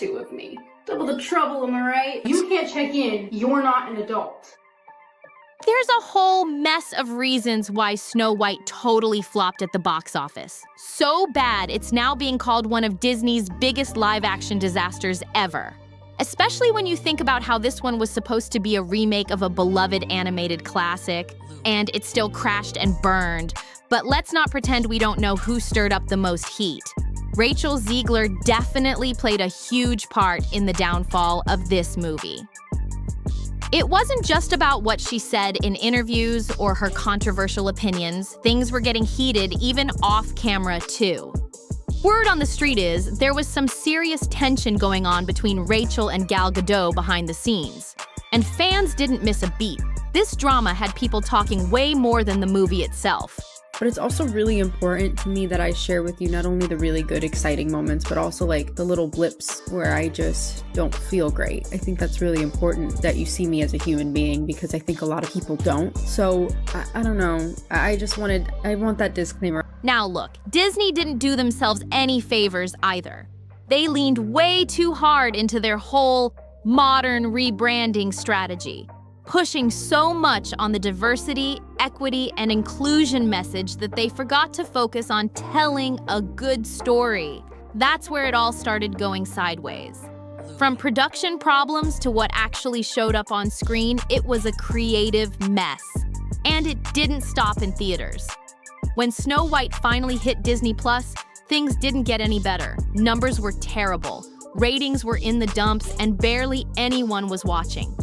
to of me. Double the trouble, am I right? You can't check in. You're not an adult. There's a whole mess of reasons why Snow White totally flopped at the box office. So bad, it's now being called one of Disney's biggest live-action disasters ever. Especially when you think about how this one was supposed to be a remake of a beloved animated classic, and it still crashed and burned. But let's not pretend we don't know who stirred up the most heat. Rachel Zegler definitely played a huge part in the downfall of this movie. It wasn't just about what she said in interviews or her controversial opinions. Things were getting heated even off camera, too. Word on the street is there was some serious tension going on between Rachel and Gal Gadot behind the scenes. And fans didn't miss a beat. This drama had people talking way more than the movie itself. But it's also really important to me that I share with you not only the really good, exciting moments, but also like the little blips where I just don't feel great. I think that's really important that you see me as a human being, because I think a lot of people don't. So I don't know. I want that disclaimer. Now look, Disney didn't do themselves any favors either. They leaned way too hard into their whole modern rebranding strategy, pushing so much on the diversity, equity, and inclusion message that they forgot to focus on telling a good story. That's where it all started going sideways. From production problems to what actually showed up on screen, it was a creative mess. And it didn't stop in theaters. When Snow White finally hit Disney+, things didn't get any better. Numbers were terrible, ratings were in the dumps, and barely anyone was watching.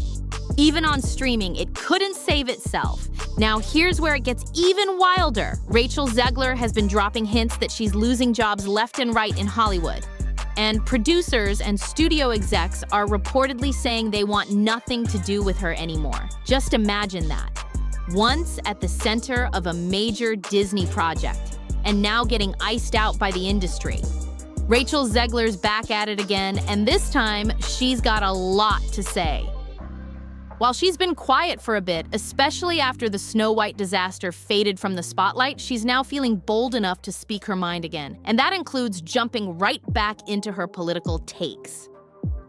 Even on streaming, it couldn't save itself. Now here's where it gets even wilder. Rachel Zegler has been dropping hints that she's losing jobs left and right in Hollywood. And producers and studio execs are reportedly saying they want nothing to do with her anymore. Just imagine that. Once at the center of a major Disney project, and now getting iced out by the industry. Rachel Zegler's back at it again, and this time, she's got a lot to say. While she's been quiet for a bit, especially after the Snow White disaster faded from the spotlight, she's now feeling bold enough to speak her mind again. And that includes jumping right back into her political takes.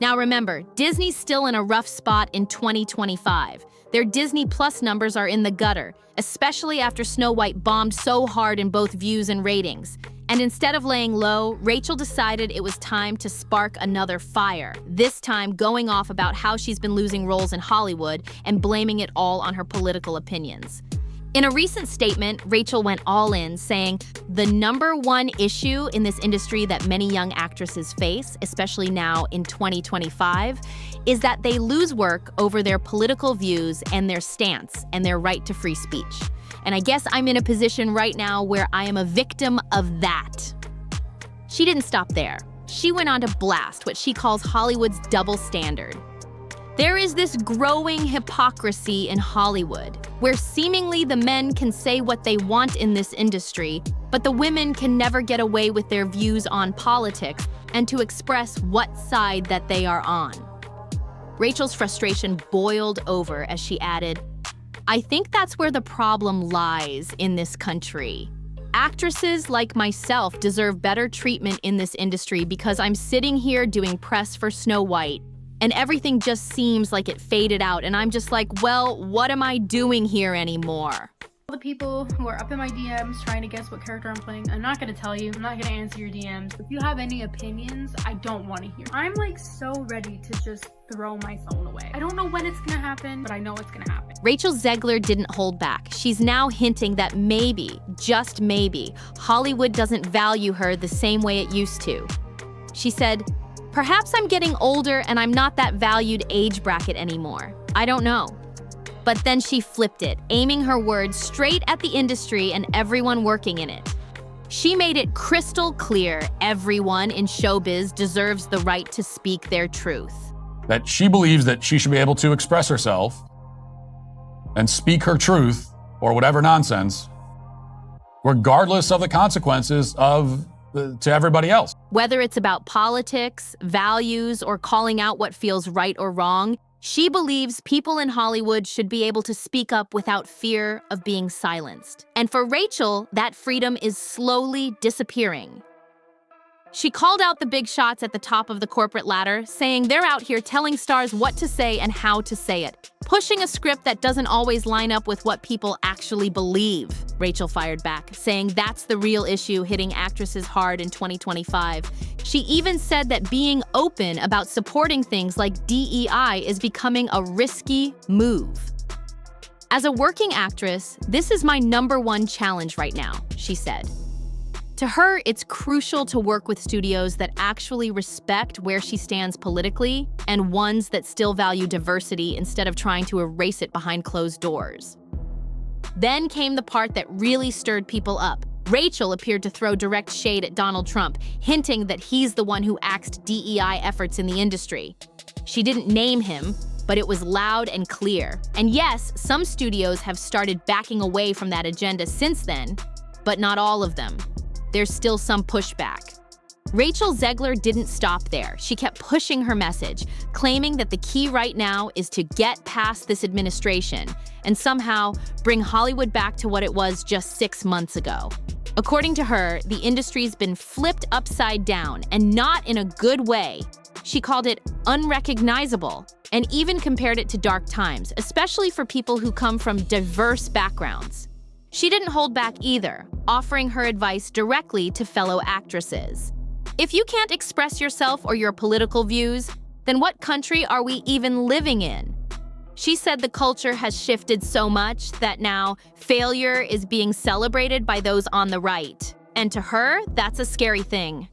Now remember, Disney's still in a rough spot in 2025. Their Disney Plus numbers are in the gutter, especially after Snow White bombed so hard in both views and ratings. And instead of laying low, Rachel decided it was time to spark another fire, this time going off about how she's been losing roles in Hollywood and blaming it all on her political opinions. In a recent statement, Rachel went all in, saying, "The number one issue in this industry that many young actresses face, especially now in 2025, is that they lose work over their political views and their stance and their right to free speech. And I guess I'm in a position right now where I am a victim of that." She didn't stop there. She went on to blast what she calls Hollywood's double standard. There is this growing hypocrisy in Hollywood, where seemingly the men can say what they want in this industry, but the women can never get away with their views on politics and to express what side that they are on. Rachel's frustration boiled over as she added, "I think that's where the problem lies in this country. Actresses like myself deserve better treatment in this industry because I'm sitting here doing press for Snow White, and everything just seems like it faded out, and I'm just like, well, what am I doing here anymore?" All the people who are up in my DMs trying to guess what character I'm playing, I'm not gonna tell you. I'm not gonna answer your DMs. If you have any opinions, I don't want to hear. I'm like so ready to just throw my phone away. I don't know when it's gonna happen, but I know it's gonna happen. Rachel Zegler didn't hold back. She's now hinting that maybe, just maybe, Hollywood doesn't value her the same way it used to. She said, "Perhaps I'm getting older and I'm not that valued age bracket anymore. I don't know." But then she flipped it, aiming her words straight at the industry and everyone working in it. She made it crystal clear everyone in showbiz deserves the right to speak their truth. That she believes that she should be able to express herself and speak her truth, or whatever nonsense, regardless of the consequences to everybody else. Whether it's about politics, values, or calling out what feels right or wrong, she believes people in Hollywood should be able to speak up without fear of being silenced. And for Rachel, that freedom is slowly disappearing. She called out the big shots at the top of the corporate ladder, saying they're out here telling stars what to say and how to say it, pushing a script that doesn't always line up with what people actually believe. Rachel fired back, saying that's the real issue hitting actresses hard in 2025. She even said that being open about supporting things like DEI is becoming a risky move. As a working actress, this is my #1 challenge right now, she said. To her, it's crucial to work with studios that actually respect where she stands politically and ones that still value diversity instead of trying to erase it behind closed doors. Then came the part that really stirred people up. Rachel appeared to throw direct shade at Donald Trump, hinting that he's the one who axed DEI efforts in the industry. She didn't name him, but it was loud and clear. And yes, some studios have started backing away from that agenda since then, but not all of them. There's still some pushback. Rachel Zegler didn't stop there. She kept pushing her message, claiming that the key right now is to get past this administration and somehow bring Hollywood back to what it was just 6 months ago. According to her, the industry's been flipped upside down, and not in a good way. She called it unrecognizable and even compared it to dark times, especially for people who come from diverse backgrounds. She didn't hold back either, offering her advice directly to fellow actresses. If you can't express yourself or your political views, then what country are we even living in? She said the culture has shifted so much that now failure is being celebrated by those on the right. And to her, that's a scary thing.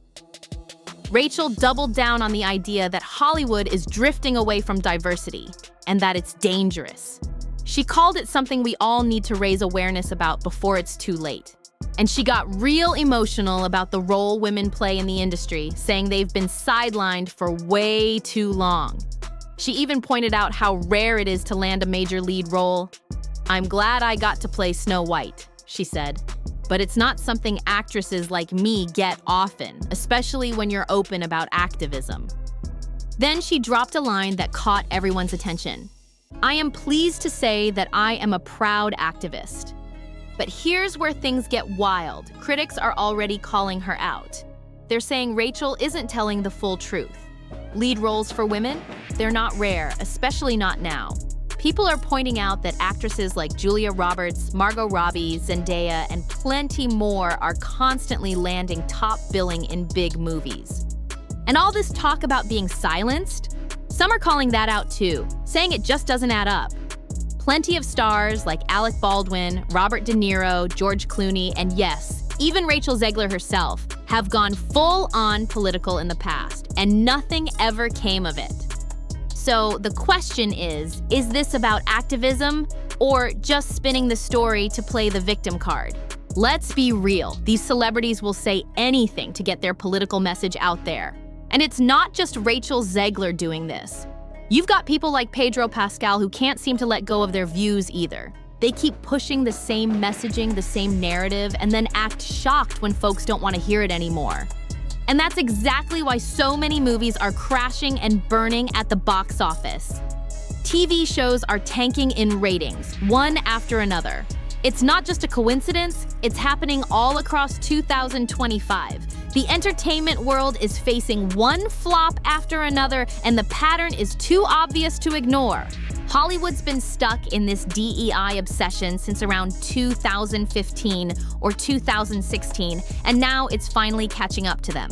Rachel doubled down on the idea that Hollywood is drifting away from diversity and that it's dangerous. She called it something we all need to raise awareness about before it's too late. And she got real emotional about the role women play in the industry, saying they've been sidelined for way too long. She even pointed out how rare it is to land a major lead role. "I'm glad I got to play Snow White," she said. "But it's not something actresses like me get often, especially when you're open about activism." Then she dropped a line that caught everyone's attention. "I am pleased to say that I am a proud activist." But here's where things get wild. Critics are already calling her out. They're saying Rachel isn't telling the full truth. Lead roles for women? They're not rare, especially not now. People are pointing out that actresses like Julia Roberts, Margot Robbie, Zendaya, and plenty more are constantly landing top billing in big movies. And all this talk about being silenced? Some are calling that out too, saying it just doesn't add up. Plenty of stars like Alec Baldwin, Robert De Niro, George Clooney, and yes, even Rachel Zegler herself have gone full-on political in the past, and nothing ever came of it. So the question is this about activism or just spinning the story to play the victim card? Let's be real, these celebrities will say anything to get their political message out there. And it's not just Rachel Zegler doing this. You've got people like Pedro Pascal who can't seem to let go of their views either. They keep pushing the same messaging, the same narrative, and then act shocked when folks don't want to hear it anymore. And that's exactly why so many movies are crashing and burning at the box office. TV shows are tanking in ratings, one after another. It's not just a coincidence, it's happening all across 2025. The entertainment world is facing one flop after another, and the pattern is too obvious to ignore. Hollywood's been stuck in this DEI obsession since around 2015 or 2016, and now it's finally catching up to them.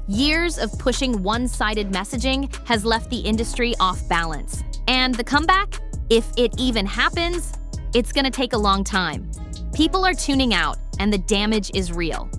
Years of pushing one-sided messaging has left the industry off balance. And the comeback? If it even happens, it's gonna take a long time. People are tuning out, and the damage is real.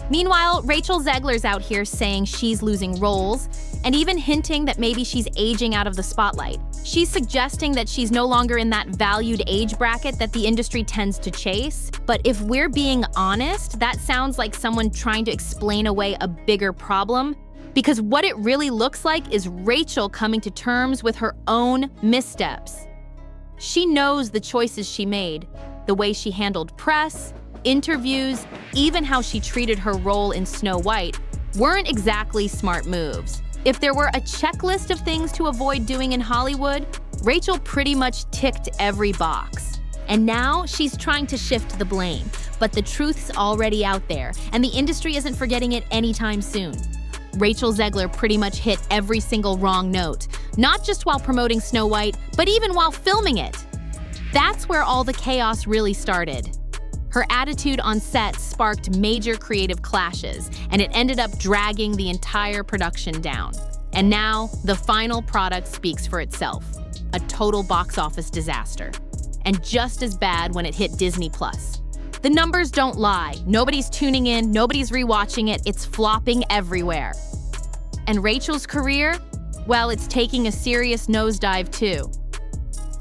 Meanwhile, Rachel Zegler's out here saying she's losing roles, and even hinting that maybe she's aging out of the spotlight. She's suggesting that she's no longer in that valued age bracket that the industry tends to chase. But if we're being honest, that sounds like someone trying to explain away a bigger problem. Because what it really looks like is Rachel coming to terms with her own missteps. She knows the choices she made, the way she handled press, interviews, even how she treated her role in Snow White weren't exactly smart moves. If there were a checklist of things to avoid doing in Hollywood, Rachel pretty much ticked every box. And now she's trying to shift the blame. But the truth's already out there, and the industry isn't forgetting it anytime soon. Rachel Zegler pretty much hit every single wrong note, not just while promoting Snow White, but even while filming it. That's where all the chaos really started. Her attitude on set sparked major creative clashes, and it ended up dragging the entire production down. And now, the final product speaks for itself. A total box office disaster. And just as bad when it hit Disney+. The numbers don't lie. Nobody's tuning in, nobody's rewatching it, it's flopping everywhere. And Rachel's career? Well, it's taking a serious nosedive too.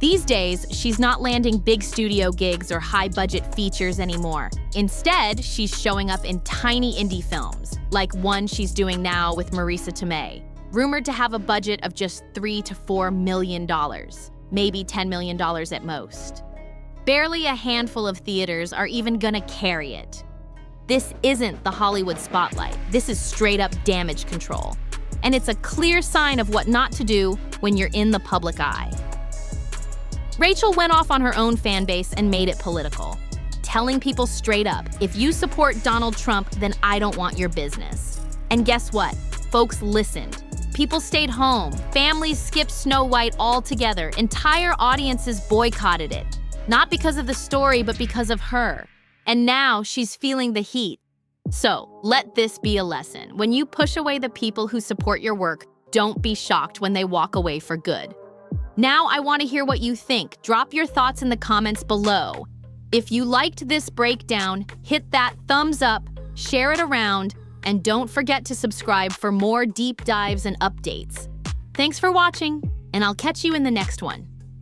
These days, she's not landing big studio gigs or high-budget features anymore. Instead, she's showing up in tiny indie films, like one she's doing now with Marisa Tomei, rumored to have a budget of just $3 to $4 million, maybe $10 million at most. Barely a handful of theaters are even gonna carry it. This isn't the Hollywood spotlight. This is straight-up damage control. And it's a clear sign of what not to do when you're in the public eye. Rachel went off on her own fan base and made it political, telling people straight up, if you support Donald Trump, then I don't want your business. And guess what? Folks listened. People stayed home. Families skipped Snow White altogether. Entire audiences boycotted it. Not because of the story, but because of her. And now she's feeling the heat. So, let this be a lesson. When you push away the people who support your work, don't be shocked when they walk away for good. Now I want to hear what you think. Drop your thoughts in the comments below. If you liked this breakdown, hit that thumbs up, share it around, and don't forget to subscribe for more deep dives and updates. Thanks for watching, and I'll catch you in the next one.